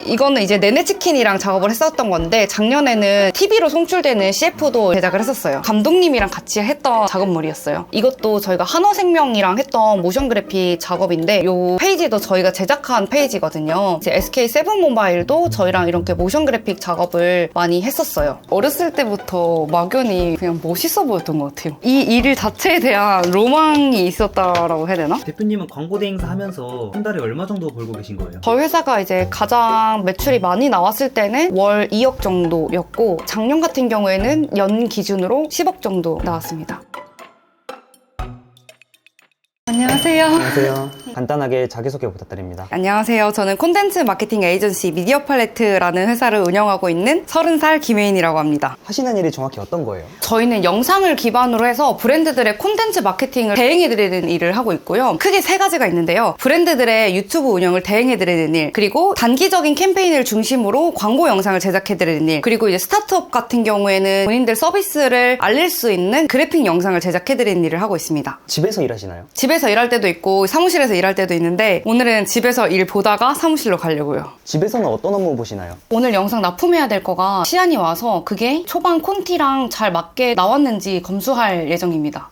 이거는 이제 네네치킨이랑 작업을 했었던 건데 작년에는 TV로 송출되는 CF도 제작을 했었어요. 감독님이랑 같이 했던 작업물이었어요. 이것도 저희가 한화생명이랑 했던 모션 그래픽 작업인데 이 페이지도 저희가 제작한 페이지거든요. 이제 SK7모바일도 저희랑 이렇게 모션 그래픽 작업을 많이 했었어요. 어렸을 때부터 막연히 그냥 멋있어 보였던 것 같아요. 이 일 자체에 대한 로망이 있었다라고 해야 되나? 대표님은 광고 대행사 하면서 한 달에 얼마 정도 벌고 계신 거예요? 저희 회사가 이제 가장 매출이 많이 나왔을 때는 월 2억 정도였고 작년 같은 경우에는 연 기준으로 10억 정도 나왔습니다. 안녕하세요. 안녕하세요. 간단하게 자기소개 부탁드립니다. 안녕하세요. 저는 콘텐츠 마케팅 에이전시 미디어 팔레트라는 회사를 운영하고 있는 30살 김혜인이라고 합니다. 하시는 일이 정확히 어떤 거예요? 저희는 영상을 기반으로 해서 브랜드들의 콘텐츠 마케팅을 대행해드리는 일을 하고 있고요. 크게 세 가지가 있는데요. 브랜드들의 유튜브 운영을 대행해드리는 일, 그리고 단기적인 캠페인을 중심으로 광고 영상을 제작해드리는 일, 그리고 이제 스타트업 같은 경우에는 본인들 서비스를 알릴 수 있는 그래픽 영상을 제작해드리는 일을 하고 있습니다. 집에서 일하시나요? 집에서 일할 때도 있고 사무실에서 일할 때도 있는데 오늘은 집에서 일 보다가 사무실로 가려고요. 집에서는 어떤 업무 보시나요? 오늘 영상 납품해야 될 거가 시안이 와서 그게 초반 콘티랑 잘 맞게 나왔는지 검수할 예정입니다.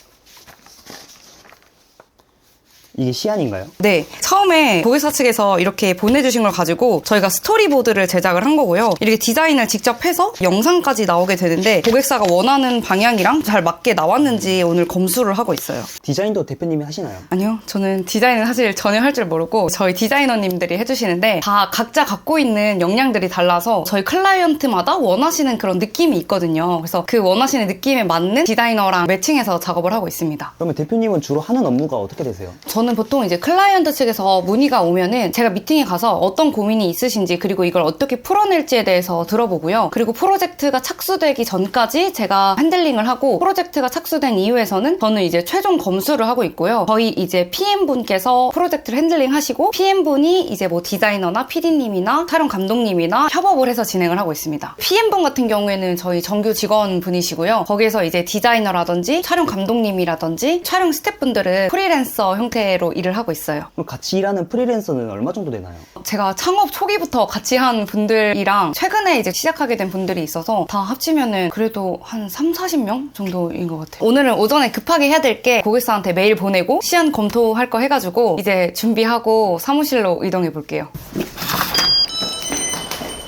이게 시안인가요? 네, 처음에 고객사 측에서 이렇게 보내주신 걸 가지고 저희가 스토리보드를 제작을 한 거고요. 이렇게 디자인을 직접 해서 영상까지 나오게 되는데 고객사가 원하는 방향이랑 잘 맞게 나왔는지 오늘 검수를 하고 있어요. 디자인도 대표님이 하시나요? 아니요, 저는 디자인을 사실 전혀 할 줄 모르고 저희 디자이너님들이 해주시는데 다 각자 갖고 있는 역량들이 달라서 저희 클라이언트마다 원하시는 그런 느낌이 있거든요. 그래서 그 원하시는 느낌에 맞는 디자이너랑 매칭해서 작업을 하고 있습니다. 그러면 대표님은 주로 하는 업무가 어떻게 되세요? 저는 보통 이제 클라이언트 측에서 문의가 오면은 제가 미팅에 가서 어떤 고민이 있으신지 그리고 이걸 어떻게 풀어낼지에 대해서 들어보고요. 그리고 프로젝트가 착수되기 전까지 제가 핸들링을 하고 프로젝트가 착수된 이후에서는 저는 이제 최종 검수를 하고 있고요. 저희 이제 PM분께서 프로젝트를 핸들링 하시고 PM분이 이제 뭐 디자이너나 PD님이나 촬영 감독님이나 협업을 해서 진행을 하고 있습니다. PM분 같은 경우에는 저희 정규 직원분이시고요. 거기에서 이제 디자이너라든지 촬영 감독님이라든지 촬영 스태프분들은 프리랜서 형태로 일을 하고 있어요. 그럼 같이 일하는 프리랜서는 얼마 정도 되나요? 제가 창업 초기부터 같이 한 분들이랑 최근에 이제 시작하게 된 분들이 있어서 다 합치면은 그래도 한 30-40명 정도인 것 같아요. 오늘은 오전에 급하게 해야 될 게 고객사한테 메일 보내고 시안 검토할 거 해가지고 이제 준비하고 사무실로 이동해 볼게요.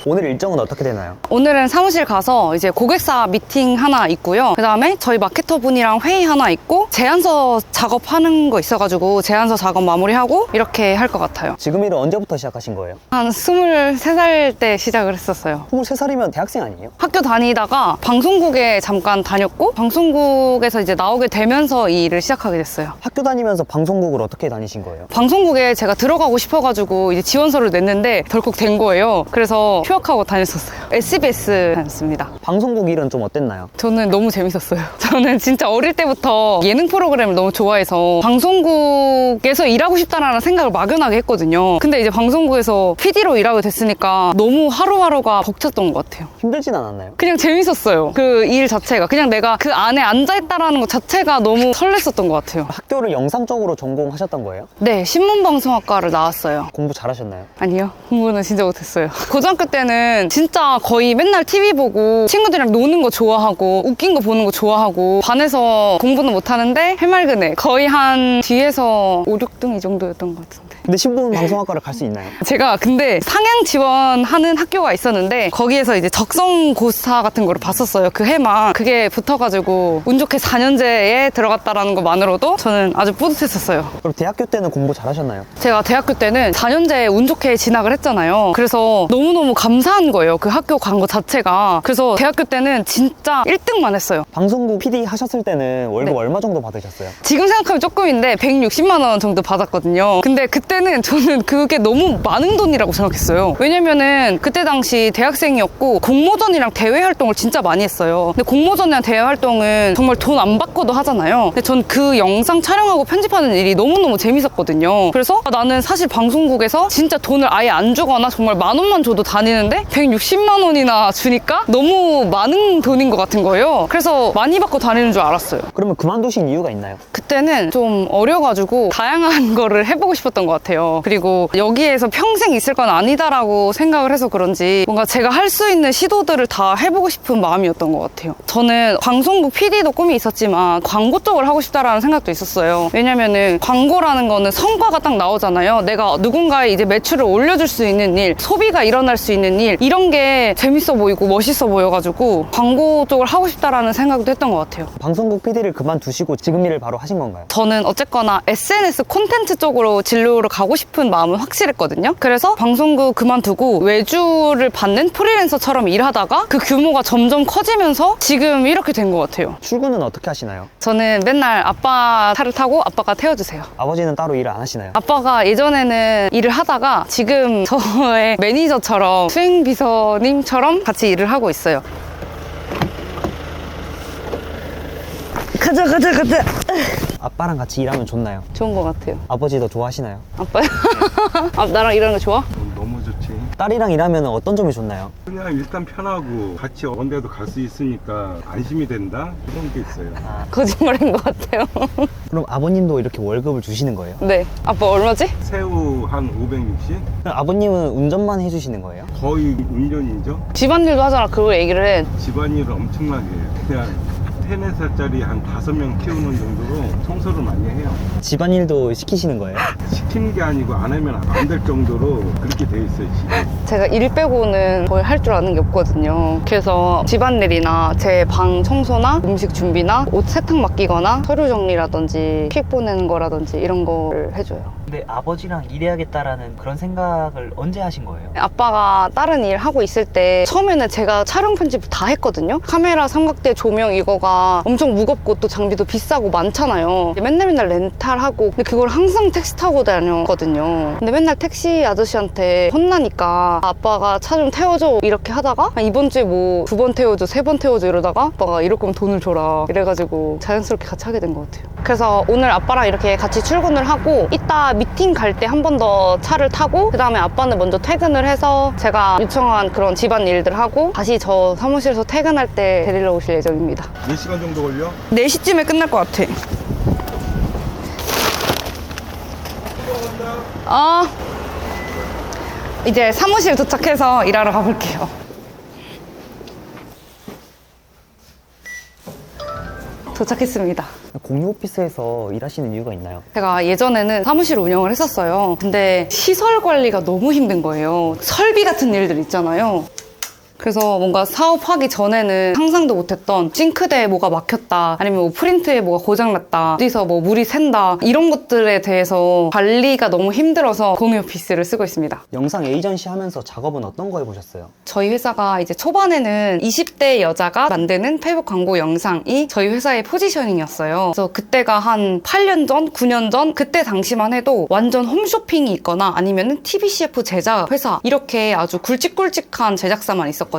오늘 일정은 어떻게 되나요? 오늘은 사무실 가서 이제 고객사 미팅 하나 있고요. 그 다음에 저희 마케터 분이랑 회의 하나 있고 제안서 작업하는 거 있어가지고 제안서 작업 마무리하고 이렇게 할 것 같아요. 지금 일은 언제부터 시작하신 거예요? 한 23살 때 시작을 했었어요. 23살이면 대학생 아니에요? 학교 다니다가 방송국에 잠깐 다녔고 방송국에서 이제 나오게 되면서 이 일을 시작하게 됐어요. 학교 다니면서 방송국을 어떻게 다니신 거예요? 방송국에 제가 들어가고 싶어가지고 이제 지원서를 냈는데 덜컥 된 거예요. 그래서 휴학하고 다녔었어요. SBS 다녔습니다. 방송국 일은 좀 어땠나요? 저는 너무 재밌었어요. 저는 진짜 어릴 때부터 예능 프로그램을 너무 좋아해서 방송국에서 일하고 싶다라는 생각을 막연하게 했거든요. 근데 이제 방송국에서 PD로 일하게 됐으니까 너무 하루하루가 벅찼던 것 같아요. 힘들진 않았나요? 그냥 재밌었어요. 그 일 자체가. 그냥 내가 그 안에 앉아있다라는 것 자체가 너무 설렜었던 것 같아요. 학교를 영상 쪽으로 전공하셨던 거예요? 네, 신문방송학과를 나왔어요. 공부 잘하셨나요? 아니요, 공부는 진짜 못했어요. 고등학교 때는 진짜 거의 맨날 TV 보고 친구들이랑 노는 거 좋아하고 웃긴 거 보는 거 좋아하고 반에서 공부는 못하는데 해맑은 애. 거의 한 뒤에서 5, 6등 이 정도였던 것 같은데. 근데 신문방송학과를 갈 수 있나요? 제가 근데 상향 지원하는 학교가 있었는데 거기에서 이제 적성고사 같은 거를 봤었어요. 그 해만. 그게 붙어가지고 운 좋게 4년제에 들어갔다라는 것만으로도 저는 아주 뿌듯했었어요. 그럼 대학교 때는 공부 잘하셨나요? 제가 대학교 때는 4년제에 운 좋게 진학을 했잖아요. 그래서 너무너무 감사한 거예요. 그 학교 간 거 자체가. 그래서 대학교 때는 진짜 1등만 했어요. 방송국 PD 하셨을 때는 월급 네. 얼마 정도 받으셨어요? 지금 생각하면 조금인데 160만 원 정도 받았거든요. 근데 그때는 저는 그게 너무 많은 돈이라고 생각했어요. 왜냐면은 그때 당시 대학생이었고 공모전이랑 대외 활동을 진짜 많이 했어요. 근데 공모전이랑 대외 활동은 정말 돈 안 받고도 하잖아요. 근데 전 그 영상 촬영하고 편집하는 일이 너무너무 재밌었거든요. 그래서 나는 사실 방송국에서 진짜 돈을 아예 안 주거나 정말 10,000원만 줘도 다니는데 160만 원이나 주니까 너무 많은 돈인 것 같은 거예요. 그래서 많이 받고 다니는 줄 알았어요. 그러면 그만두신 이유가 있나요? 그때는 좀 어려가지고 다양한 거를 해보고 싶었던 것 같아요. 그리고 여기에서 평생 있을 건 아니다라고 생각을 해서 그런지 뭔가 제가 할 수 있는 시도들을 다 해보고 싶은 마음이었던 것 같아요. 저는 방송국 PD도 꿈이 있었지만 광고 쪽을 하고 싶다라는 생각도 있었어요. 왜냐면은 광고라는 거는 성과가 딱 나오잖아요. 내가 누군가의 이제 매출을 올려줄 수 있는 일, 소비가 일어날 수 있는 일, 이런 게 재밌어 보이고 멋있어 보여가지고 광고 쪽을 하고 싶다라는 생각도 했던 것 같아요. 방송국 PD를 그만두시고 지금 일을 바로 하신 건가요? 저는 어쨌거나 SNS 콘텐츠 쪽으로 진로를 가고 싶은 마음은 확실했거든요. 그래서 방송국 그만두고 외주를 받는 프리랜서처럼 일하다가 그 규모가 점점 커지면서 지금 이렇게 된 것 같아요. 출근은 어떻게 하시나요? 저는 맨날 아빠 차를 타고 아빠가 태워주세요. 아버지는 따로 일을 안 하시나요? 아빠가 예전에는 일을 하다가 지금 저의 매니저처럼 수행비서님처럼 같이 일을 하고 있어요. 가자. 아빠랑 같이 일하면 좋나요? 좋은 것 같아요. 아버지도 좋아하시나요? 아빠요? 아, 나랑 일하는 거 좋아? 너무 좋지. 딸이랑 일하면 어떤 점이 좋나요? 그냥 일단 편하고 같이 어느 데도 갈 수 있으니까 안심이 된다? 그런 게 있어요. 거짓말인 것 같아요. 그럼 아버님도 이렇게 월급을 주시는 거예요? 네. 아빠 얼마지? 새우 한 560? 그럼 아버님은 운전만 해주시는 거예요? 거의 운전이죠. 집안일도 하잖아. 그걸 얘기를 해. 집안일을 엄청나게 해요. 그냥 3, 4살짜리 한 5명 키우는 정도로 청소를 많이 해요. 집안일도 시키시는 거예요? 시키는 게 아니고 안 하면 안 될 정도로 그렇게 돼 있어요, 집에. 제가 일 빼고는 거의 할 줄 아는 게 없거든요. 그래서 집안일이나 제 방 청소나 음식 준비나 옷 세탁 맡기거나 서류 정리라든지 픽 보내는 거라든지 이런 거를 해줘요. 근데 아버지랑 일해야겠다라는 그런 생각을 언제 하신 거예요? 아빠가 다른 일 하고 있을 때 처음에는 제가 촬영 편집을 다 했거든요. 카메라, 삼각대, 조명 이거가 엄청 무겁고 또 장비도 비싸고 많잖아요. 맨날 렌탈하고 근데 그걸 항상 택시 타고 다녔거든요. 근데 맨날 택시 아저씨한테 혼나니까 아빠가 차 좀 태워줘 이렇게 하다가 이번 주에 뭐 2번 태워줘 3번 태워줘 이러다가 아빠가 이럴 거면 돈을 줘라 이래가지고 자연스럽게 같이 하게 된 것 같아요. 그래서 오늘 아빠랑 이렇게 같이 출근을 하고 이따 미팅 갈 때 한 번 더 차를 타고 그 다음에 아빠는 먼저 퇴근을 해서 제가 요청한 그런 집안 일들 하고 다시 저 사무실에서 퇴근할 때 데리러 오실 예정입니다. 몇 시간 정도 걸려? 4시쯤에 끝날 것 같아. 이제 사무실 도착해서 일하러 가볼게요. 도착했습니다. 공유 오피스에서 일하시는 이유가 있나요? 제가 예전에는 사무실 운영을 했었어요. 근데 시설 관리가 너무 힘든 거예요. 설비 같은 일들 있잖아요. 그래서 뭔가 사업하기 전에는 상상도 못했던 싱크대에 뭐가 막혔다 아니면 뭐 프린트에 뭐가 고장났다 어디서 뭐 물이 샌다 이런 것들에 대해서 관리가 너무 힘들어서 공유 오피스를 쓰고 있습니다. 영상 에이전시 하면서 작업은 어떤 거 해보셨어요? 저희 회사가 이제 초반에는 20대 여자가 만드는 페이북 광고 영상이 저희 회사의 포지셔닝이었어요. 그래서 그때가 한 8년 전, 9년 전 그때 당시만 해도 완전 홈쇼핑이 있거나 아니면은 TVCF 제작 회사 이렇게 아주 굵직굵직한 제작사만 있었거든요.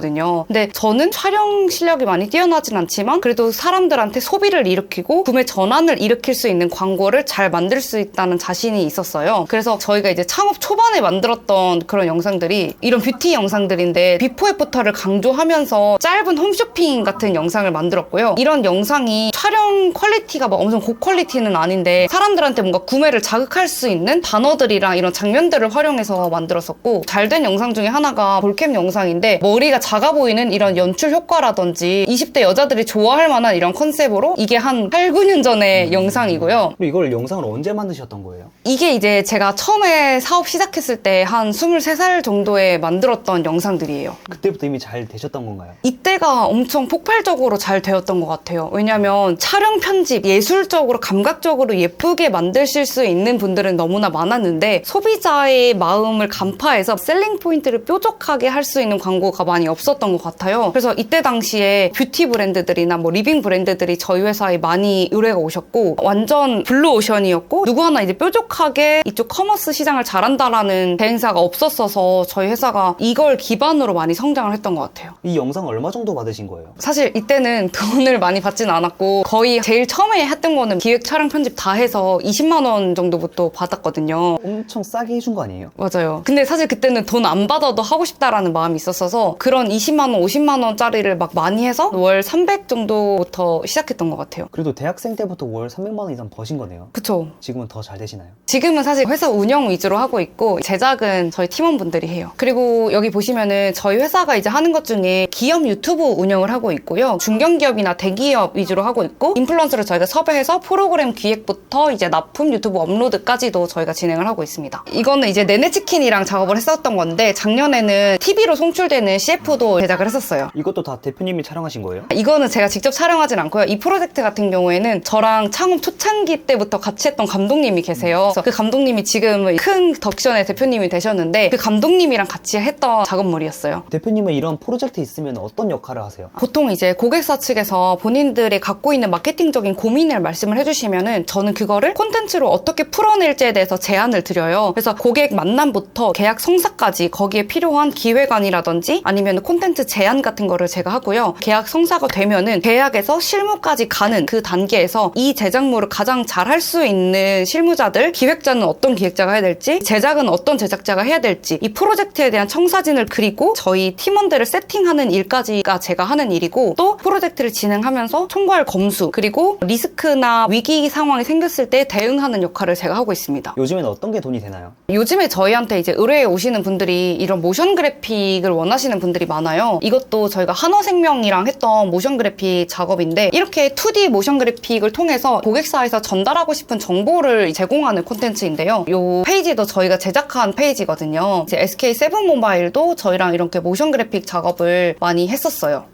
근데 저는 촬영 실력이 많이 뛰어나진 않지만 그래도 사람들한테 소비를 일으키고 구매 전환을 일으킬 수 있는 광고를 잘 만들 수 있다는 자신이 있었어요. 그래서 저희가 이제 창업 초반에 만들었던 그런 영상들이 이런 뷰티 영상들인데 비포 애프터를 강조하면서 짧은 홈쇼핑 같은 영상을 만들었고요. 이런 영상이 촬영 퀄리티가 막 엄청 고퀄리티는 아닌데 사람들한테 뭔가 구매를 자극할 수 있는 단어들이랑 이런 장면들을 활용해서 만들었었고 잘 된 영상 중에 하나가 볼캠 영상인데 머리가 작아 보이는 이런 연출 효과라든지 20대 여자들이 좋아할 만한 이런 컨셉으로 이게 한 8, 9년 전의 영상이고요. 그리고 이걸 영상을 언제 만드셨던 거예요? 이게 이제 제가 처음에 사업 시작했을 때 한 23살 정도에 만들었던 영상들이에요. 그때부터 이미 잘 되셨던 건가요? 이때가 엄청 폭발적으로 잘 되었던 것 같아요. 왜냐면 촬영 편집, 예술적으로 감각적으로 예쁘게 만드실 수 있는 분들은 너무나 많았는데 소비자의 마음을 간파해서 셀링 포인트를 뾰족하게 할 수 있는 광고가 많이 없었던 것 같아요. 그래서 이때 당시에 뷰티 브랜드들이나 뭐 리빙 브랜드들이 저희 회사에 많이 의뢰가 오셨고 완전 블루오션이었고 누구 하나 이제 뾰족하게 이쪽 커머스 시장을 잘한다라는 대행사가 없었어서 저희 회사가 이걸 기반으로 많이 성장을 했던 것 같아요. 이 영상 얼마 정도 받으신 거예요? 사실 이때는 돈을 많이 받진 않았고 거의 제일 처음에 했던 거는 기획 촬영 편집 다 해서 20만 원 정도부터 받았거든요. 엄청 싸게 해준 거 아니에요? 맞아요. 근데 사실 그때는 돈 안 받아도 하고 싶다라는 마음이 있었어서 그런 20만 원, 50만 원짜리를 막 많이 해서 월 300 정도부터 시작했던 것 같아요. 그래도 대학생 때부터 월 300만 원 이상 버신 거네요. 그쵸. 지금은 더 잘 되시나요? 지금은 사실 회사 운영 위주로 하고 있고 제작은 저희 팀원분들이 해요. 그리고 여기 보시면은 저희 회사가 이제 하는 것 중에 기업 유튜브 운영을 하고 있고요. 중견기업이나 대기업 위주로 하고 있고 인플루언서를 저희가 섭외해서 프로그램 기획부터 이제 납품 유튜브 업로드까지도 저희가 진행을 하고 있습니다. 이거는 이제 네네치킨이랑 작업을 했었던 건데 작년에는 TV로 송출되는 CF도 제작을 했었어요. 이것도 다 대표님이 촬영하신 거예요? 이거는 제가 직접 촬영하진 않고요. 이 프로젝트 같은 경우에는 저랑 창업 초창기 때부터 같이 했던 감독님이 계세요. 그래서 그 감독님이 지금은 큰 덕션의 대표님이 되셨는데 그 감독님이랑 같이 했던 작업물이었어요. 대표님은 이런 프로젝트 있으면 어떤 역할을 하세요? 보통 이제 고객사 측에서 본인들이 갖고 있는 마케팅적인 고민을 말씀을 해주시면은 저는 그거를 콘텐츠로 어떻게 풀어낼지에 대해서 제안을 드려요. 그래서 고객 만남부터 계약 성사까지 거기에 필요한 기획안이라든지 아니면 콘텐츠 제안 같은 거를 제가 하고요. 계약 성사가 되면은 계약에서 실무까지 가는 그 단계에서 이 제작물을 가장 잘 할 수 있는 실무자들, 기획자는 어떤 기획자가 해야 될지, 제작은 어떤 제작자가 해야 될지 이 프로젝트에 대한 청사진을 그리고 저희 팀원들을 세팅하는 일까지가 제가 하는 일이고 또 프로젝트를 진행하면서 총괄 검수 그리고 리스크나 위기 상황이 생겼을 때 대응하는 역할을 제가 하고 있습니다. 요즘에는 어떤 게 돈이 되나요? 요즘에 저희한테 이제 의뢰에 오시는 분들이 이런 모션 그래픽을 원하시는 분들이 많아요. 이것도 저희가 한화생명이랑 했던 모션 그래픽 작업인데 이렇게 2D 모션 그래픽을 통해서 고객사에서 전달하고 싶은 정보를 제공하는 콘텐츠인데요. 이 페이지도 저희가 제작한 페이지거든요. 이제 SK7모바일도 저희랑 이렇게 모션 그래픽 작업을 많이 했었어요.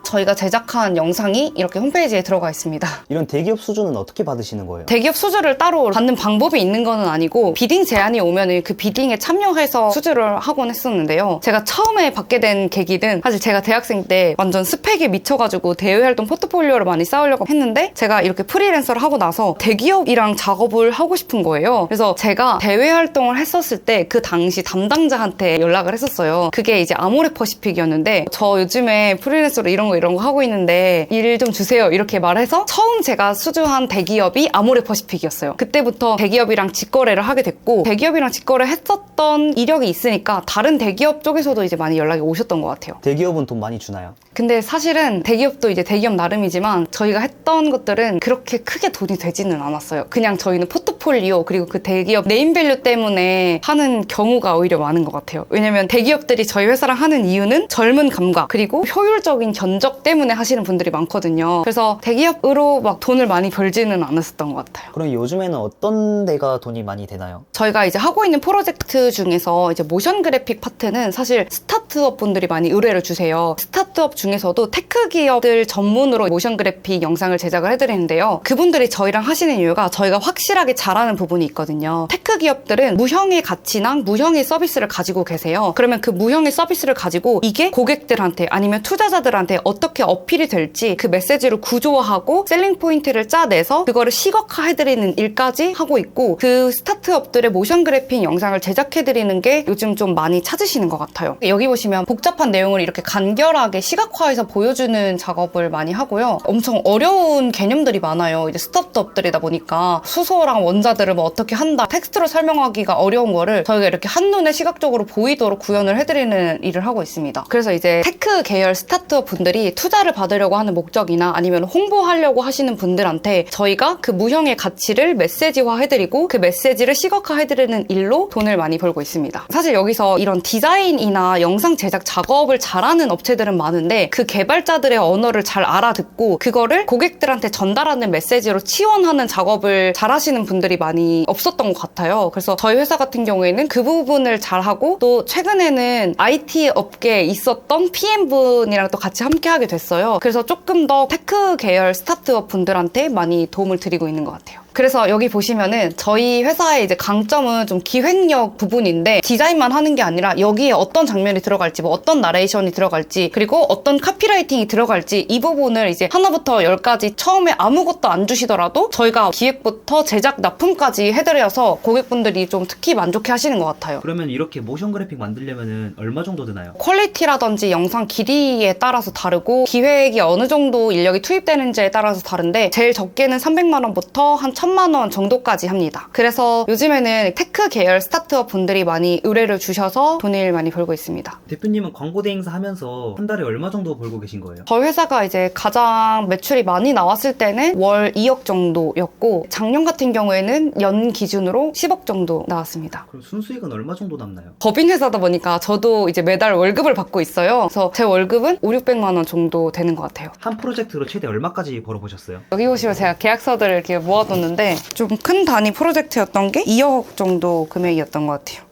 저희가 제작한 영상이 이렇게 홈페이지에 들어가 있습니다. 이런 대기업 수주는 어떻게 받으시는 거예요? 대기업 수주를 따로 받는 방법이 있는 건 아니고 비딩 제안이 오면은 그 비딩에 참여해서 수주를 하곤 했었는데요. 제가 처음에 받게 된 계기는 사실 제가 대학생 때 완전 스펙에 미쳐가지고 대외활동 포트폴리오를 많이 쌓으려고 했는데 제가 이렇게 프리랜서를 하고 나서 대기업이랑 작업을 하고 싶은 거예요. 그래서 제가 대외활동을 했었을 때 그 당시 담당자한테 연락을 했었어요. 그게 이제 아모레퍼시픽이었는데 저 요즘에 프리랜서로 이런 거 하고 있는데 일 좀 주세요 이렇게 말해서 처음 제가 수주한 대기업이 아모레퍼시픽이었어요. 그때부터 대기업이랑 직거래를 하게 됐고 대기업이랑 직거래 했었던 이력이 있으니까 다른 대기업 쪽에서도 이제 많이 연락이 오셨던 것 같아요. 대기업은 돈 많이 주나요? 근데 사실은 대기업도 이제 대기업 나름이지만 저희가 했던 것들은 그렇게 크게 돈이 되지는 않았어요. 그냥 저희는 포트폴리오 그리고 그 대기업 네임밸류 때문에 하는 경우가 오히려 많은 것 같아요. 왜냐면 대기업들이 저희 회사랑 하는 이유는 젊은 감각 그리고 효율적인 견적 때문에 하시는 분들이 많거든요. 그래서 대기업으로 막 돈을 많이 벌지는 않았었던 것 같아요. 그럼 요즘에는 어떤 데가 돈이 많이 되나요? 저희가 이제 하고 있는 프로젝트 중에서 이제 모션 그래픽 파트는 사실 스타트업 분들이 많이 의뢰를 주세요. 스타트업 중에서도 테크 기업들 전문으로 모션 그래픽 영상을 제작을 해드리는데요. 그분들이 저희랑 하시는 이유가 저희가 확실하게 잘하는 부분이 있거든요. 테크 기업들은 무형의 가치나 무형의 서비스를 가지고 계세요. 그러면 그 무형의 서비스를 가지고 이게 고객들한테 아니면 투자자들한테 어떻게 어필이 될지 그 메시지를 구조화하고 셀링 포인트를 짜내서 그거를 시각화해드리는 일까지 하고 있고 그 스타트업들의 모션 그래픽 영상을 제작해드리는 게 요즘 좀 많이 찾으시는 것 같아요. 여기 보시면 복잡한 내용을 이렇게 간결하게 시각화해서 보여주는 작업을 많이 하고요. 엄청 어려운 개념들이 많아요. 이제 스타트업들이다 보니까 수소랑 원자들을 뭐 어떻게 한다 텍스트로 설명하기가 어려운 거를 저희가 이렇게 한눈에 시각적으로 보이도록 구현을 해드리는 일을 하고 있습니다. 그래서 이제 테크 계열 스타트업 분들이 투자를 받으려고 하는 목적이나 아니면 홍보하려고 하시는 분들한테 저희가 그 무형의 가치를 메시지화 해드리고 그 메시지를 시각화 해드리는 일로 돈을 많이 벌고 있습니다. 사실 여기서 이런 디자인이나 영상 제작 작업을 잘하는 업체들은 많은데 그 개발자들의 언어를 잘 알아듣고 그거를 고객들한테 전달하는 메시지로 치원하는 작업을 잘하시는 분들이 많이 없었던 것 같아요. 그래서 저희 회사 같은 경우에는 그 부분을 잘하고 또 최근에는 IT 업계에 있었던 PM분이랑 또 같이 함께 하게 됐어요. 그래서 조금 더 테크 계열 스타트업 분들한테 많이 도움을 드리고 있는 것 같아요. 그래서 여기 보시면은 저희 회사의 이제 강점은 좀 기획력 부분인데 디자인만 하는 게 아니라 여기에 어떤 장면이 들어갈지 뭐 어떤 나레이션이 들어갈지 그리고 어떤 카피라이팅이 들어갈지 이 부분을 이제 하나부터 10까지 처음에 아무것도 안 주시더라도 저희가 기획부터 제작 납품까지 해드려서 고객분들이 좀 특히 만족해 하시는 것 같아요. 그러면 이렇게 모션 그래픽 만들려면 얼마 정도 드나요? 퀄리티라든지 영상 길이에 따라서 다르고 기획이 어느 정도 인력이 투입되는지에 따라서 다른데 제일 적게는 300만 원부터 한 3만 원 정도까지 합니다. 그래서 요즘에는 테크 계열 스타트업 분들이 많이 의뢰를 주셔서 돈을 많이 벌고 있습니다. 대표님은 광고 대행사 하면서 한 달에 얼마 정도 벌고 계신 거예요? 저희 회사가 이제 가장 매출이 많이 나왔을 때는 월 2억 정도였고 작년 같은 경우에는 연 기준으로 10억 정도 나왔습니다. 그럼 순수익은 얼마 정도 남나요? 법인 회사다 보니까 저도 이제 매달 월급을 받고 있어요. 그래서 제 월급은 5, 600만 원 정도 되는 것 같아요. 한 프로젝트로 최대 얼마까지 벌어보셨어요? 여기 보시면 제가 계약서들을 이렇게 모아뒀는데 좀 큰 단위 프로젝트였던 게 2억 정도 금액이었던 것 같아요.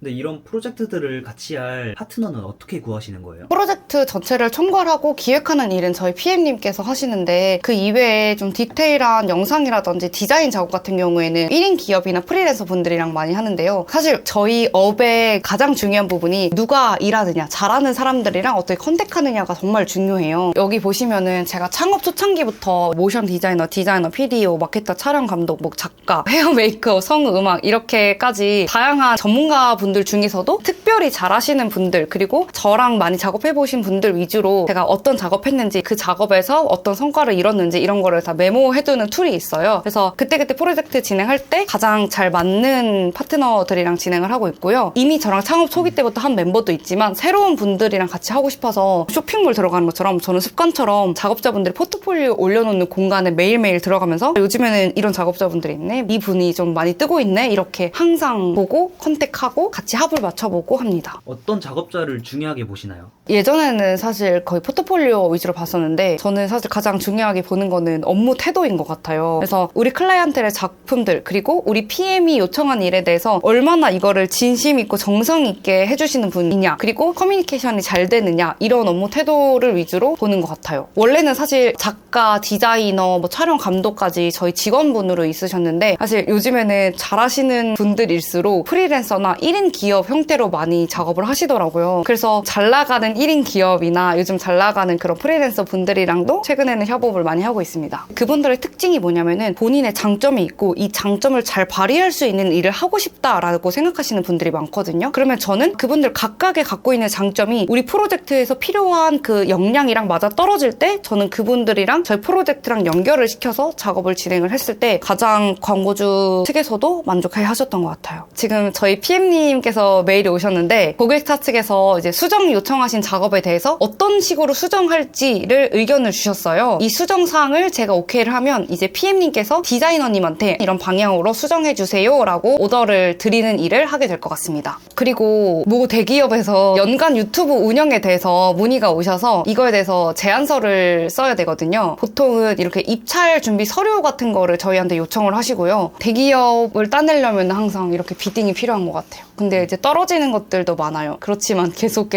근데 이런 프로젝트들을 같이 할 파트너는 어떻게 구하시는 거예요? 프로젝트 전체를 총괄하고 기획하는 일은 저희 PM님께서 하시는데 그 이외에 좀 디테일한 영상이라든지 디자인 작업 같은 경우에는 1인 기업이나 프리랜서 분들이랑 많이 하는데요. 사실 저희 업의 가장 중요한 부분이 누가 일하느냐, 잘하는 사람들이랑 어떻게 컨택하느냐가 정말 중요해요. 여기 보시면은 제가 창업 초창기부터 모션 디자이너, PDO, 마케터, 촬영 감독, 뭐 작가, 헤어 메이크업, 성우, 음악 이렇게까지 다양한 전문가 분들 중에서도 특별히 잘하시는 분들 그리고 저랑 많이 작업해보신 분들 위주로 제가 어떤 작업했는지 그 작업에서 어떤 성과를 이뤘는지 이런 거를 다 메모해두는 툴이 있어요. 그래서 그때그때 프로젝트 진행할 때 가장 잘 맞는 파트너들이랑 진행을 하고 있고요. 이미 저랑 창업 초기 때부터 한 멤버도 있지만 새로운 분들이랑 같이 하고 싶어서 쇼핑몰 들어가는 것처럼 저는 습관처럼 작업자분들이 포트폴리오 올려놓는 공간에 매일매일 들어가면서 요즘에는 이런 작업자분들이 있네, 이 분이 좀 많이 뜨고 있네 이렇게 항상 보고 컨택하고 같이 합을 맞춰보고 합니다. 어떤 작업자를 중요하게 보시나요? 예전에는 사실 거의 포트폴리오 위주로 봤었는데 저는 사실 가장 중요하게 보는 거는 업무 태도인 것 같아요. 그래서 우리 클라이언트의 작품들 그리고 우리 PM이 요청한 일에 대해서 얼마나 이거를 진심 있고 정성 있게 해주시는 분이냐 그리고 커뮤니케이션이 잘 되느냐 이런 업무 태도를 위주로 보는 것 같아요. 원래는 사실 작가, 디자이너, 뭐 촬영 감독까지 저희 직원분으로 있으셨는데 사실 요즘에는 잘하시는 분들일수록 프리랜서나 1인 기업 형태로 많이 작업을 하시더라고요. 그래서 잘 나가는 1인 기업이나 요즘 잘 나가는 그런 프리랜서 분들이랑도 최근에는 협업을 많이 하고 있습니다. 그분들의 특징이 뭐냐면은 본인의 장점이 있고 이 장점을 잘 발휘할 수 있는 일을 하고 싶다라고 생각하시는 분들이 많거든요. 그러면 저는 그분들 각각의 갖고 있는 장점이 우리 프로젝트에서 필요한 그 역량이랑 맞아 떨어질 때 저는 그분들이랑 저희 프로젝트랑 연결을 시켜서 작업을 진행을 했을 때 가장 광고주 측에서도 만족해 하셨던 것 같아요. 지금 저희 PM님께서 메일이 오셨는데 고객사 측에서 이제 수정 요청하신 작업에 대해서 어떤 식으로 수정할지를 의견을 주셨어요. 이 수정 사항을 제가 오케이를 하면 이제 PM님께서 디자이너님한테 이런 방향으로 수정해 주세요 라고 오더를 드리는 일을 하게 될 것 같습니다. 그리고 모 대기업에서 연간 유튜브 운영에 대해서 문의가 오셔서 이거에 대해서 제안서를 써야 되거든요. 보통은 이렇게 입찰 준비 서류 같은 거를 저희한테 요청을 하시고요. 대기업을 따내려면 항상 이렇게 비딩이 필요한 것 같아요. 근데 이제 떨어지는 것들도 많아요. 그렇지만 계속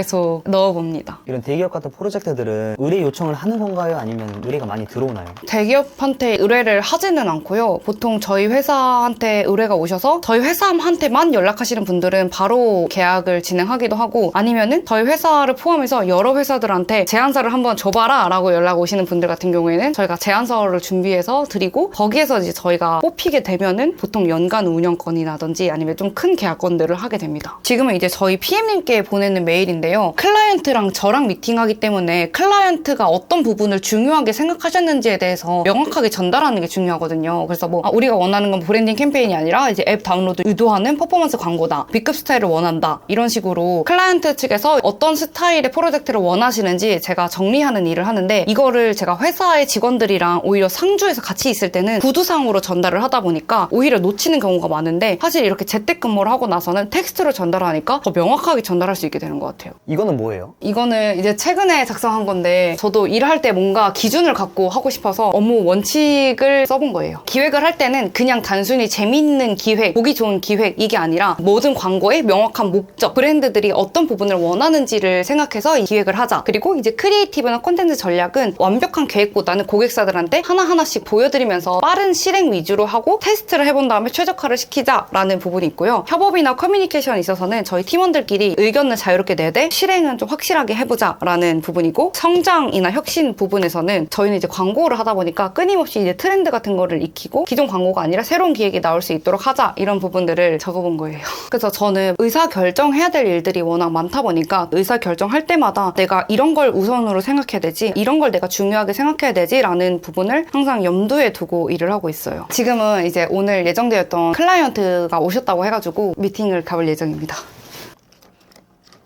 넣어봅니다. 이런 대기업 같은 프로젝트들은 의뢰 요청을 하는 건가요? 아니면 의뢰가 많이 들어오나요? 대기업한테 의뢰를 하지는 않고요. 보통 저희 회사한테 의뢰가 오셔서 저희 회사한테만 연락하시는 분들은 바로 계약을 진행하기도 하고 아니면은 저희 회사를 포함해서 여러 회사들한테 제안서를 한번 줘봐라 라고 연락 오시는 분들 같은 경우에는 저희가 제안서를 준비해서 드리고 거기에서 이제 저희가 뽑히게 되면은 보통 연간 운영권이라든지 아니면 좀 큰 계약권들을 하게 됩니다. 지금은 이제 저희 PM님께 보내는 메일인데요. 클라이언트랑 저랑 미팅하기 때문에 클라이언트가 어떤 부분을 중요하게 생각하셨는지에 대해서 명확하게 전달하는 게 중요하거든요. 그래서 뭐 우리가 원하는 건 브랜딩 캠페인이 아니라 이제 앱 다운로드 유도하는 퍼포먼스 광고다. B급 스타일을 원한다. 이런 식으로 클라이언트 측에서 어떤 스타일의 프로젝트를 원하시는지 제가 정리하는 일을 하는데 이거를 제가 회사의 직원들이랑 오히려 상주에서 같이 있을 때는 구두상으로 전달을 하다 보니까 오히려 놓치는 경우가 많은데 사실 이렇게 재택근무를 하고 나서는 텍스트로 전달하니까 더 명확하게 전달할 수 있게 되는 것 같아요. 이거는 뭐예요? 이거는 이제 최근에 작성한 건데 저도 일할 때 뭔가 기준을 갖고 하고 싶어서 업무 원칙을 써본 거예요. 기획을 할 때는 그냥 단순히 재밌는 기획, 보기 좋은 기획 이게 아니라 모든 광고의 명확한 목적, 브랜드들이 어떤 부분을 원하는지를 생각해서 이 기획을 하자. 그리고 이제 크리에이티브나 콘텐츠 전략은 완벽한 계획보다는 고객사들한테 하나하나씩 보여드리면서 빠른 실행 위주로 하고 테스트를 해본 다음에 최적화를 시키자라는 부분이 있고요. 협업이나 커뮤니케이션 커뮤니케이션에 있어서는 저희 팀원들끼리 의견을 자유롭게 내되 실행은 좀 확실하게 해보자라는 부분이고, 성장이나 혁신 부분에서는 저희는 이제 광고를 하다 보니까 끊임없이 이제 트렌드 같은 거를 익히고 기존 광고가 아니라 새로운 기획이 나올 수 있도록 하자, 이런 부분들을 적어본 거예요. 그래서 저는 의사결정해야 될 일들이 워낙 많다 보니까 의사결정할 때마다 내가 이런 걸 우선으로 생각해야 되지, 이런 걸 내가 중요하게 생각해야 되지 라는 부분을 항상 염두에 두고 일을 하고 있어요. 지금은 이제 오늘 예정되었던 클라이언트가 오셨다고 해가지고 미팅을 가볼 예정입니다.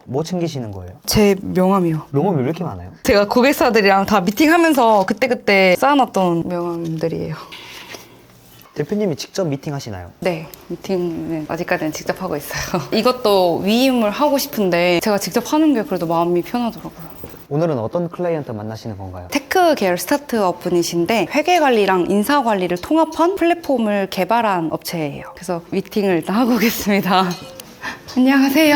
뭐 챙기시는 거예요? 제 명함이요. 명함이 왜 이렇게 많아요? 제가 고객사들이랑 다 미팅하면서 그때그때 쌓아놨던 명함들이에요. 대표님이 직접 미팅 하시나요? 네, 미팅은 아직까지는 직접 하고 있어요. 이것도 위임을 하고 싶은데 제가 직접 하는 게 그래도 마음이 편하더라고요. 오늘은 어떤 클라이언트 만나시는 건가요? 테크 계열 스타트업 분이신데 회계관리랑 인사관리를 통합한 플랫폼을 개발한 업체예요. 그래서 미팅을 일단 하고 오겠습니다. 안녕하세요.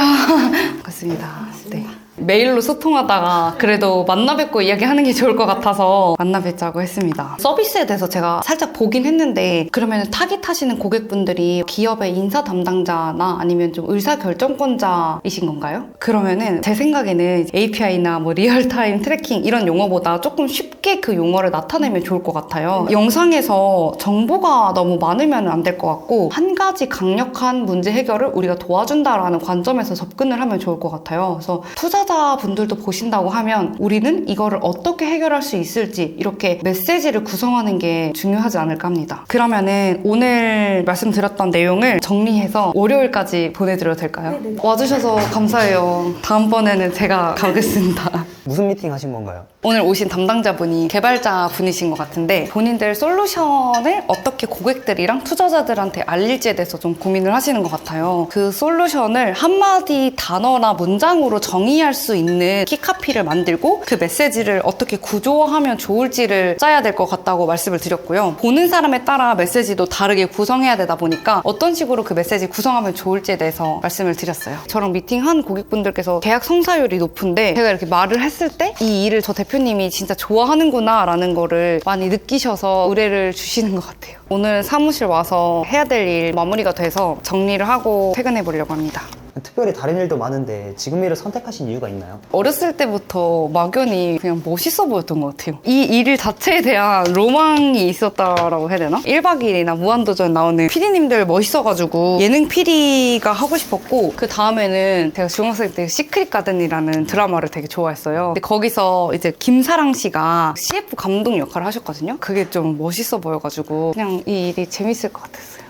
반갑습니다. 네. 메일로 소통하다가 그래도 만나 뵙고 이야기하는 게 좋을 것 같아서 만나 뵙자고 했습니다. 서비스에 대해서 제가 살짝 보긴 했는데, 그러면 타깃하시는 고객분들이 기업의 인사 담당자나 아니면 좀 의사결정권자이신 건가요? 그러면은 제 생각에는 API나 뭐 리얼타임 트래킹 이런 용어보다 조금 쉽게 그 용어를 나타내면 좋을 것 같아요. 영상에서 정보가 너무 많으면 안 될 것 같고, 한 가지 강력한 문제 해결을 우리가 도와준다라는 관점에서 접근을 하면 좋을 것 같아요. 그래서 투자자분들도 보신다고 하면 우리는 이거를 어떻게 해결할 수 있을지 이렇게 메시지를 구성하는 게 중요하지 않을까 합니다. 그러면은 오늘 말씀드렸던 내용을 정리해서 월요일까지 보내드려도 될까요? 네네. 와주셔서 감사해요. 다음번에는 제가 가겠습니다. 무슨 미팅 하신 건가요? 오늘 오신 담당자분이 개발자 분이신 것 같은데, 본인들 솔루션을 어떻게 고객들이랑 투자자들한테 알릴지에 대해서 좀 고민을 하시는 것 같아요. 그 솔루션을 한마디 단어나 문장으로 정의할 수 있는 키카피를 만들고 그 메시지를 어떻게 구조화하면 좋을지를 짜야 될 것 같다고 말씀을 드렸고요. 보는 사람에 따라 메시지도 다르게 구성해야 되다 보니까 어떤 식으로 그 메시지 구성하면 좋을지에 대해서 말씀을 드렸어요. 저랑 미팅한 고객분들께서 계약 성사율이 높은데, 제가 이렇게 말을 했을 때 이 일을 저 대표님이 진짜 좋아하는구나 라는 거를 많이 느끼셔서 의뢰를 주시는 것 같아요. 오늘 사무실 와서 해야 될 일 마무리가 돼서 정리를 하고 퇴근해 보려고 합니다. 특별히 다른 일도 많은데 지금 일을 선택하신 이유가 있나요? 어렸을 때부터 막연히 그냥 멋있어 보였던 것 같아요. 이 일 자체에 대한 로망이 있었다라고 해야 되나? 1박 2일이나 무한도전 나오는 PD님들 멋있어가지고 예능 PD가 하고 싶었고, 그 다음에는 제가 중학생 때 시크릿 가든이라는 드라마를 되게 좋아했어요. 근데 거기서 이제 김사랑 씨가 CF 감독 역할을 하셨거든요. 그게 좀 멋있어 보여가지고 그냥 이 일이 재밌을 것 같았어요.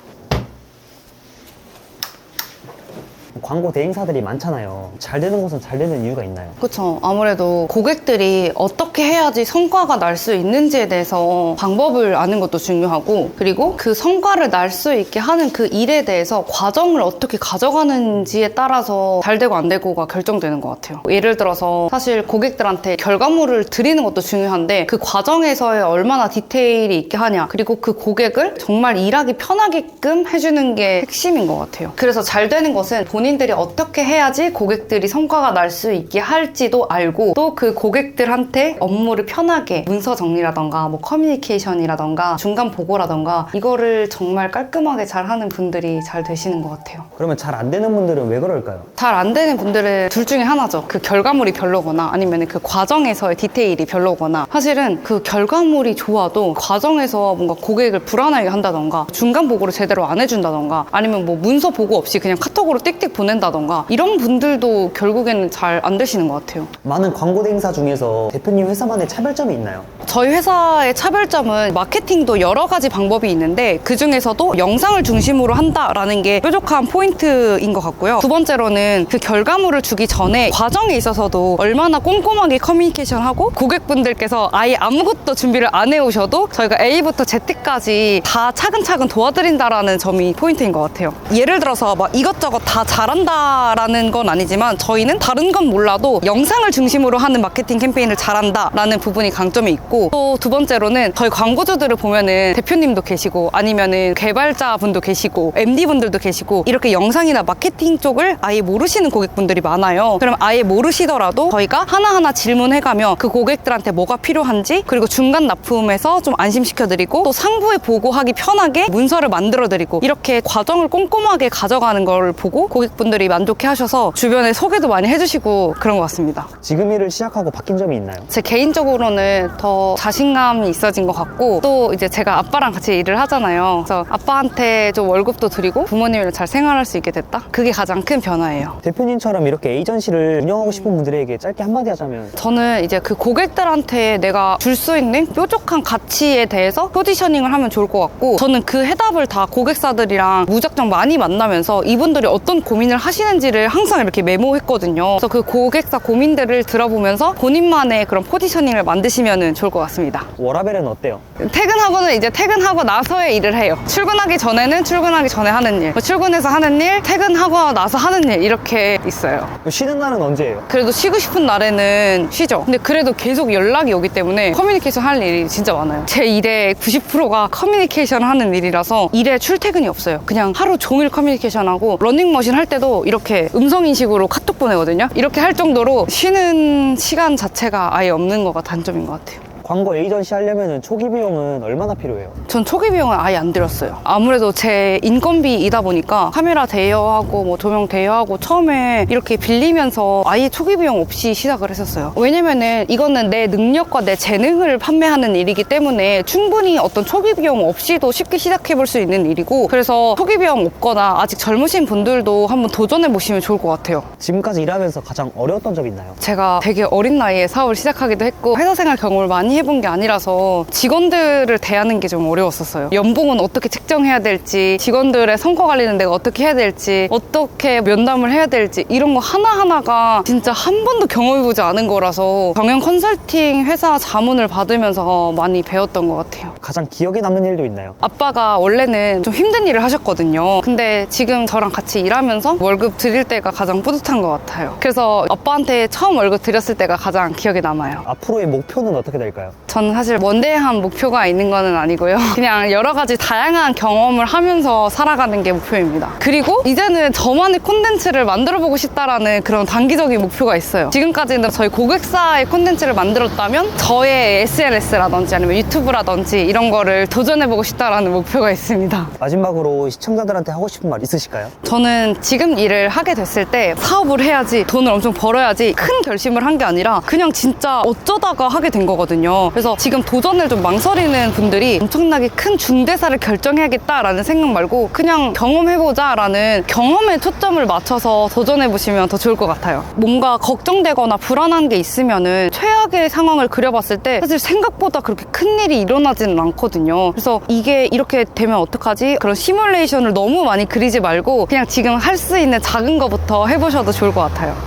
광고 대행사들이 많잖아요. 잘 되는 곳은 잘 되는 이유가 있나요? 그렇죠. 아무래도 고객들이 어떻게 해야지 성과가 날 수 있는지에 대해서 방법을 아는 것도 중요하고, 그리고 그 성과를 날 수 있게 하는 그 일에 대해서 과정을 어떻게 가져가는지에 따라서 잘 되고 안 되고가 결정되는 것 같아요. 예를 들어서 사실 고객들한테 결과물을 드리는 것도 중요한데 그 과정에서의 얼마나 디테일이 있게 하냐, 그리고 그 고객을 정말 일하기 편하게끔 해주는 게 핵심인 것 같아요. 그래서 잘 되는 것은 본인들이 어떻게 해야지 고객들이 성과가 날 수 있게 할지도 알고, 또 그 고객들한테 업무를 편하게 문서 정리라던가 뭐 커뮤니케이션이라던가 중간 보고라던가 이거를 정말 깔끔하게 잘하는 분들이 잘 되시는 것 같아요. 그러면 잘 안 되는 분들은 왜 그럴까요? 잘 안 되는 분들은 둘 중에 하나죠. 그 결과물이 별로거나 아니면 그 과정에서의 디테일이 별로거나. 사실은 그 결과물이 좋아도 과정에서 뭔가 고객을 불안하게 한다던가 중간 보고를 제대로 안 해준다던가 아니면 뭐 문서 보고 없이 그냥 카톡으로 띡띡 보낸다던가 이런 분들도 결국에는 잘 안 되시는 것 같아요. 많은 광고 대행사 중에서 대표님 회사만의 차별점이 있나요? 저희 회사의 차별점은 마케팅도 여러 가지 방법이 있는데 그 중에서도 영상을 중심으로 한다라는 게 뾰족한 포인트인 것 같고요. 두 번째로는 그 결과물을 주기 전에 과정에 있어서도 얼마나 꼼꼼하게 커뮤니케이션하고 고객분들께서 아예 아무것도 준비를 안 해오셔도 저희가 A부터 Z까지 다 차근차근 도와드린다라는 점이 포인트인 것 같아요. 예를 들어서 막 이것저것 다 잘한다라는 건 아니지만 저희는 다른 건 몰라도 영상을 중심으로 하는 마케팅 캠페인을 잘한다라는 부분이 강점이 있고, 또 두 번째로는 저희 광고주들을 보면은 대표님도 계시고 아니면은 개발자분도 계시고 MD분들도 계시고 이렇게 영상이나 마케팅 쪽을 아예 모르시는 고객분들이 많아요. 그럼 아예 모르시더라도 저희가 하나하나 질문해가며 그 고객들한테 뭐가 필요한지, 그리고 중간 납품에서 좀 안심시켜드리고 또 상부에 보고하기 편하게 문서를 만들어드리고 이렇게 과정을 꼼꼼하게 가져가는 걸 보고 고객분들 고객분들이 만족해 하셔서 주변에 소개도 많이 해주시고 그런 것 같습니다. 지금 일을 시작하고 바뀐 점이 있나요? 제 개인적으로는 더 자신감이 있어진 것 같고 또 이제 제가 아빠랑 같이 일을 하잖아요. 그래서 아빠한테 좀 월급도 드리고 부모님이랑 잘 생활할 수 있게 됐다? 그게 가장 큰 변화예요. 대표님처럼 이렇게 에이전시를 운영하고 싶은 분들에게 짧게 한마디 하자면 저는 이제 그 고객들한테 내가 줄 수 있는 뾰족한 가치에 대해서 포지셔닝을 하면 좋을 것 같고 저는 그 해답을 다 고객사들이랑 무작정 많이 만나면서 이분들이 어떤 고민을 하시는지를 항상 이렇게 메모했거든요. 그래서 그 고객사 고민들을 들어보면서 본인만의 그런 포지셔닝을 만드시면 좋을 것 같습니다. 워라벨은 어때요? 퇴근하고는 이제 퇴근하고 나서의 일을 해요. 출근하기 전에는 출근하기 전에 하는 일, 출근해서 하는 일, 퇴근하고 나서 하는 일 이렇게 있어요. 쉬는 날은 언제예요? 그래도 쉬고 싶은 날에는 쉬죠. 근데 그래도 계속 연락이 오기 때문에 커뮤니케이션 할 일이 진짜 많아요. 제 일의 90%가 커뮤니케이션 하는 일이라서 일에 출퇴근이 없어요. 그냥 하루 종일 커뮤니케이션 하고 러닝머신 할 때도 이렇게 음성인식으로 카톡 보내거든요. 이렇게 할 정도로 쉬는 시간 자체가 아예 없는 거가 단점인 것 같아요. 광고 에이전시 하려면 초기 비용은 얼마나 필요해요? 전 초기 비용은 아예 안 들였어요. 아무래도 제 인건비이다 보니까 카메라 대여하고 뭐 조명 대여하고 처음에 이렇게 빌리면서 아예 초기 비용 없이 시작을 했었어요. 왜냐면은 이거는 내 능력과 내 재능을 판매하는 일이기 때문에 충분히 어떤 초기 비용 없이도 쉽게 시작해 볼 수 있는 일이고 그래서 초기 비용 없거나 아직 젊으신 분들도 한번 도전해 보시면 좋을 것 같아요. 지금까지 일하면서 가장 어려웠던 점 있나요? 제가 되게 어린 나이에 사업을 시작하기도 했고 회사 생활 경험을 많이 해본 게 아니라서 직원들을 대하는 게 좀 어려웠었어요. 연봉은 어떻게 책정해야 될지, 직원들의 성과 관리는 내가 어떻게 해야 될지, 어떻게 면담을 해야 될지 이런 거 하나하나가 진짜 한 번도 경험해보지 않은 거라서 경영 컨설팅 회사 자문을 받으면서 많이 배웠던 것 같아요. 가장 기억에 남는 일도 있나요? 아빠가 원래는 좀 힘든 일을 하셨거든요. 근데 지금 저랑 같이 일하면서 월급 드릴 때가 가장 뿌듯한 것 같아요. 그래서 아빠한테 처음 월급 드렸을 때가 가장 기억에 남아요. 앞으로의 목표는 어떻게 될까요? 저는 사실 먼데한 목표가 있는 거는 아니고요. 그냥 여러 가지 다양한 경험을 하면서 살아가는 게 목표입니다. 그리고 이제는 저만의 콘텐츠를 만들어보고 싶다라는 그런 단기적인 목표가 있어요. 지금까지는 저희 고객사의 콘텐츠를 만들었다면 저의 SNS라든지 아니면 유튜브라든지 이런 거를 도전해보고 싶다라는 목표가 있습니다. 마지막으로 시청자들한테 하고 싶은 말 있으실까요? 저는 지금 일을 하게 됐을 때 사업을 해야지 돈을 엄청 벌어야지 큰 결심을 한 게 아니라 그냥 진짜 어쩌다가 하게 된 거거든요. 그래서 지금 도전을 좀 망설이는 분들이 엄청나게 큰 중대사를 결정해야겠다라는 생각 말고 그냥 경험해보자 라는 경험에 초점을 맞춰서 도전해보시면 더 좋을 것 같아요. 뭔가 걱정되거나 불안한 게 있으면은 최악의 상황을 그려봤을 때 사실 생각보다 그렇게 큰 일이 일어나지는 않거든요. 그래서 이게 이렇게 되면 어떡하지? 그런 시뮬레이션을 너무 많이 그리지 말고 그냥 지금 할 수 있는 작은 거부터 해보셔도 좋을 것 같아요.